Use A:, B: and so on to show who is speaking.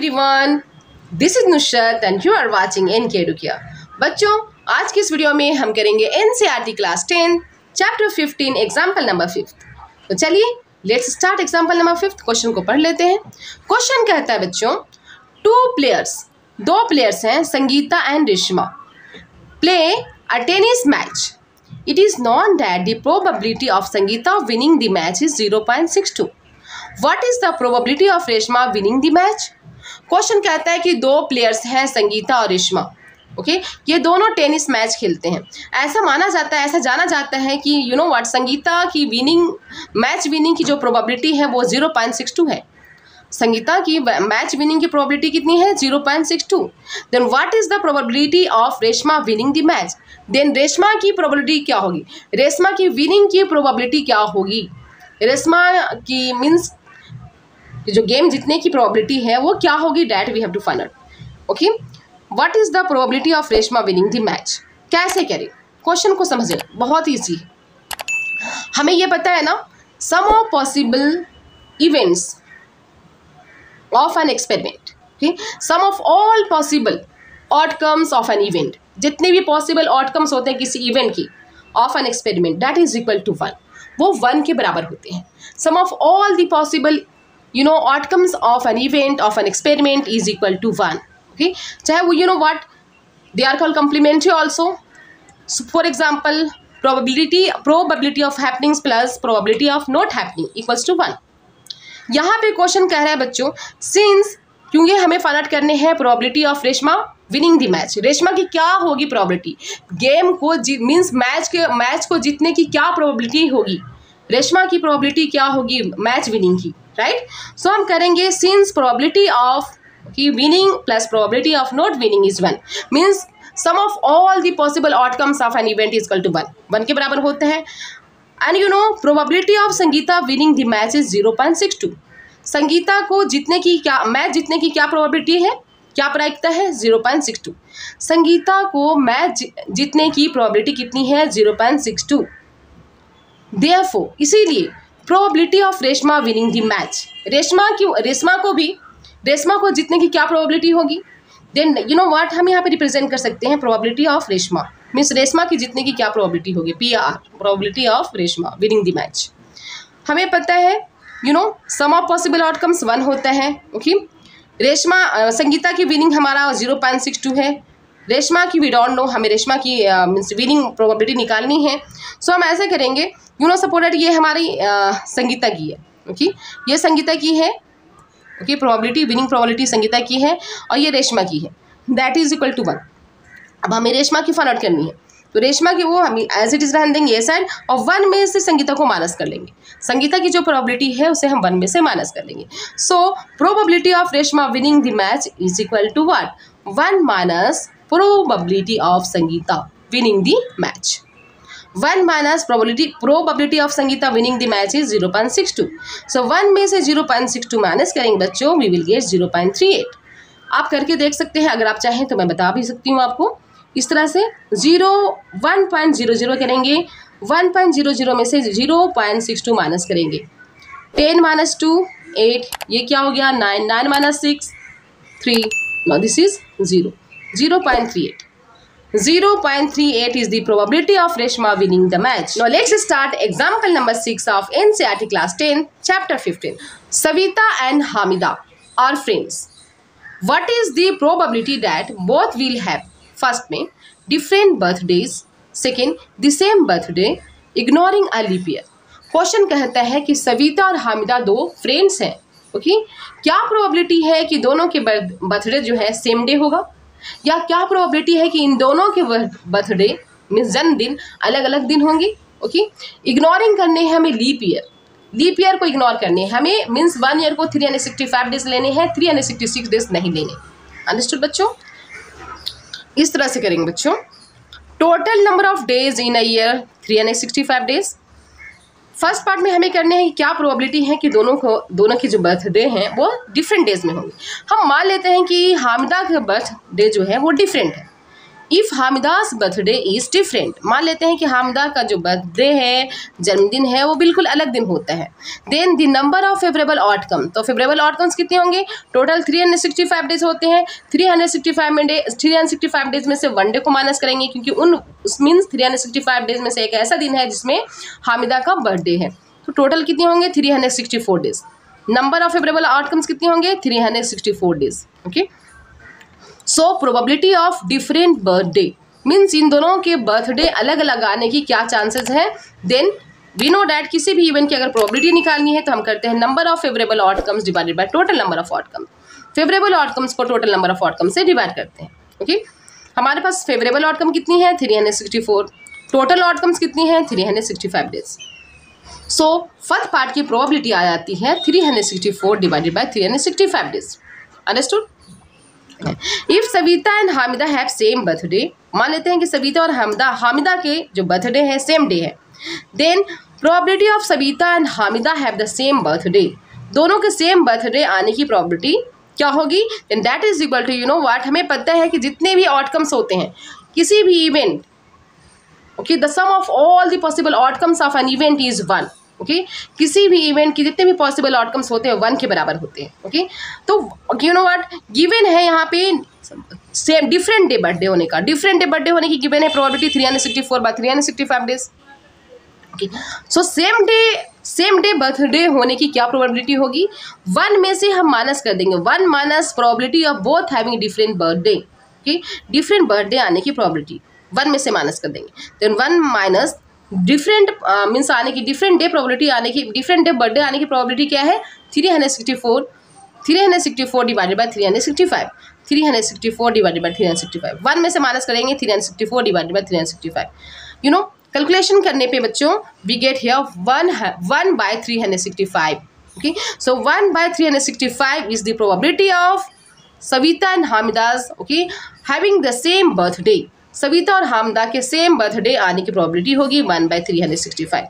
A: everyone, this is Nusrat and you are watching NK Edukia। बच्चों, आज की इस वीडियो में हम करेंगे NCERT class 10 chapter 15 example number 5। तो चलिए let's start example number 5। Question को पढ़ लेते हैं। क्वेश्चन कहता है बच्चों, दो प्लेयर्स हैं Sangeeta and Reshma play a tennis match. It is known that the probability of Sangeeta winning the match is 0.62. What is the probability of Reshma winning the match? Question कहता है कि दो प्लेयर्स हैं संगीता और रेशमा, ओके ये दोनों टेनिस मैच खेलते हैं। ऐसा माना जाता है, ऐसा जाना जाता है कि यू नो व्हाट, संगीता की मैच विनिंग की जो प्रोबेबिलिटी है वो 0.62 है। संगीता की मैच विनिंग की प्रोबेबिलिटी कितनी है? 0.62। Then what is the probability of Reshma winning the match? Then Reshma की प्रोबेबिलिटी क्या होगी? रेशमा की विनिंग की प्रोबेबिलिटी क्या होगी? रेशमा की मीन्स जो गेम जीतने की प्रोबेबिलिटी है वो क्या होगी? That we have to find out. Okay, what is the probability of Reshma winning the match? कैसे करें? क्वेश्चन को समझिए, बहुत ईजी है। हमें ये पता है ना, sum of possible events of an experiment, okay, sum of all possible outcomes of an event, जितने भी possible outcomes होते हैं किसी event की of an experiment, that is equal to 1, वो 1 के बराबर होते हैं। sum of all the possible outcomes of an event of an experiment is equal to 1, okay, चाहे वो what they are called complementary also। So for example, probability of happenings plus probability of not happening equals to 1। यहाँ पे question कह रहा है बच्चों, since क्योंकि हमें फाइंड आउट करने हैं probability of Reshma winning the match. Reshma की क्या होगी प्रोबेबिलिटी? गेम को मींस मैच को जीतने की क्या प्रोबेबिलिटी होगी? रेशमा की प्रोबेबिलिटी क्या होगी मैच विनिंग की, राइट? सो हम करेंगे सिंस प्रोबेबिलिटी ऑफ की winning plus probability of not winning is 1, means sum of all the possible outcomes of an event is equal to 1 के बराबर होते हैं। And probability of Sangeeta winning the match is 0.62। Sangeeta को जीतने की मैच जीतने की क्या प्रोबेबिलिटी है, क्या प्रायिकता है? 0.62। संगीता को मैच जीतने की प्रोबेबिलिटी कितनी है? 0.62। देयरफॉर इसीलिए probability of Reshma winning the match, Reshma को जीतने की क्या प्रोबेबिलिटी होगी? देन व्हाट, हम यहाँ पे रिप्रेजेंट कर सकते हैं probability of Reshma, means Reshma की जीतने की क्या प्रोबेबिलिटी होगी? PR, probability of Reshma winning the match. हमें पता है सम ऑफ पॉसिबल आउटकम्स 1 होता है, ओके। संगीता की विनिंग हमारा 0.62 है। रेशमा की वी डोंट नो, हमें रेशमा की मीन्स विनिंग प्रोबेबिलिटी निकालनी है। सो हम ऐसे करेंगे, सपोर्टेड ये हमारी संगीता की है, ओके, ये संगीता की है, okay, probability winning probability Sangeeta की है और ये रेशमा की है, दैट इज इक्वल टू 1। अब हमें रेशमा की फाइंड आउट करनी है, तो रेशमा की वो हम एज इट इज रहने देंगे ये साइड, और 1 में से संगीता को माइनस कर लेंगे। संगीता की जो प्रोबेबिलिटी है उसे हम 1 में से माइनस कर लेंगे। So probability of Reshma winning the match is equal to what? 1 minus probability of Sangeeta winning the match. 1 minus probability of Sangeeta winning the match is 0.62। So 1 में से 0.62 माइनस करेंगे बच्चों, वी विल गेट 0.38। आप करके देख सकते हैं, अगर आप चाहें तो मैं बता भी सकती हूँ आपको। इस तरह से 1.00 करेंगे, 1.00 में से 0.62 माइनस करेंगे, 10 माइनस 2 8, ये क्या हो गया? 9, 9 minus 6 3, no this is 0, 0.38। 0.38 is the probability of Reshma winning the match. Now let's start example number 6 of NCERT class 10 chapter 15. Savita and Hamida are friends. What is the probability that both will have first में different birthdays, second the same birthday, ignoring a leap year. Question कहता है कि सविता और हामिदा दो friends हैं, okay, क्या probability है कि दोनों के बर्थडे जो है सेम डे होगा, या क्या प्रोबेबिलिटी है कि इन दोनों के बर्थडे मीन्स जन्मदिन अलग अलग दिन होंगे, ओके। इग्नोरिंग करने हैं हमें लीप ईयर को इग्नोर करने हैं हमें, मीन्स 1 ईयर को 365 डेज लेने हैं, 366 डेज नहीं लेने। अंडरस्टूड बच्चों? इस तरह से करेंगे बच्चों। Total number of days in a year 365 days. First part में हमें करने हैं क्या प्रोबेबिलिटी है कि दोनों के जो बर्थडे हैं वो डिफरेंट डेज में होंगे। हम मान लेते हैं कि हामिदा का बर्थडे जो है वो डिफरेंट है, इफ़ हामिदास बर्थडे इज़ डिफरेंट, मान लेते हैं कि हामिदा का जो बर्थडे है, जन्मदिन है, वो बिल्कुल अलग दिन होता है। Then the number of favourable outcome, तो फेवरेबल आउटकम्स कितने होंगे? टोटल 365 डेज होते हैं। 365 डेज में से 1 डे को माइनस करेंगे, क्योंकि मीन्स 365 डेज में से एक ऐसा दिन है जिसमें हामिदा का बर्थडे है। तो टोटल कितने होंगे? 364 days. Number of favourable outcomes कितने होंगे? 364 days. Okay, so probability of different birthday means in दोनों के बर्थडे अलग अलग आने की क्या चांसेस हैं? देन वी नो डैट किसी भी इवेंट की अगर प्रोबेबिलिटी निकालनी है तो हम करते हैं number of favourable outcomes divided by total number of outcome. Favourable outcomes को टोटल नंबर ऑफ आउटकम से डिवाइड करते हैं। ओके, हमारे पास फेवरेबल आउटकम कितनी है? 364। टोटल आउटकम्स कितनी है? 365 डेज। सो फर्स्ट पार्ट की प्रोबेबिलिटी आ जाती है 364 divided by 365 days. Understood? If Savita and Hamida have same birthday, मान लेते हैं कि सविता और हामिदा के जो बर्थडे है सेम डे है। Then probability of Savita and Hamida have the same birthday, दोनों के सेम बर्थडे आने की प्रोबेबिलिटी क्या होगी? Then that is equal to, you know what, हमें पता है कि जितने भी आउटकम्स होते हैं किसी भी event, okay, the sum of all the possible outcomes of an event is 1। Okay, किसी भी इवेंट की जितने भी पॉसिबल आउटकम्स होते हैं 1 के बराबर होते हैं। ओके, तो यू नो व्हाट, गिवन है यहाँ पे सेम डिफरेंट डे बर्थडे होने का, डिफरेंट डे बर्थडे होने की गिवन है probability 364 by 365 days. Okay, so same day birthday होने की क्या प्रोबेबिलिटी होगी? 1 में से हम माइनस कर देंगे, 1 minus probability of both having different birthday. Okay, different birthday आने की प्रोबेबिलिटी 1 में से माइनस कर देंगे। देन 1 माइनस डिफरेंट मीन्स आने की डिफरेंट डे प्रोबेबिलिटी आने की, डिफरेंट डे बर्थडे आने की प्रोबेबिलिटी क्या है? 364 डिवाइडेड बाय 365, 364 डिवाइडेड बाय 365। 1 में से माइनस करेंगे 364 divided by 365। You know, calculation करने पे बच्चों we get here 1 by 365। Okay, so 1 by 365 is the probability of Savita and Hamida's, okay, having the same birthday. Savita और हामिदा के सेम बर्थडे आने की प्रोबेबिलिटी होगी 1 बाय 365।